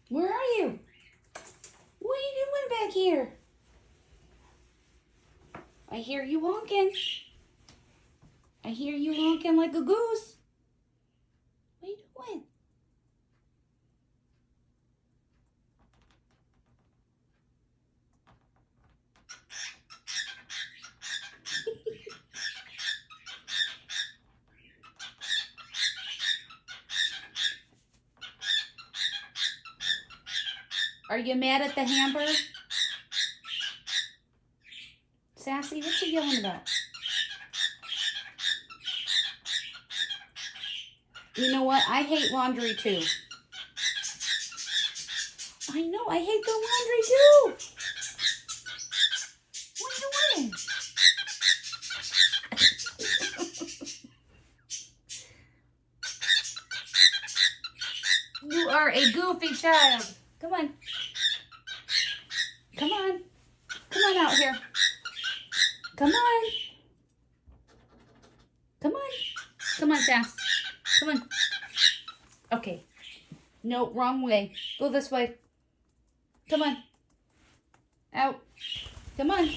Where are you? What are you doing back here? I hear you honking. I hear you honking like a goose. What are you doing? Are you mad at the hamburger? Sassy, what's he yelling about? You know what? I hate laundry too. I know, I hate the laundry too. What are you doing? You are a goofy child. Come on. Come on. Come on out here. Come on. Come on. Come on, Sass. Come on. Okay. No, wrong way. Go this way. Come on. Out. Come on.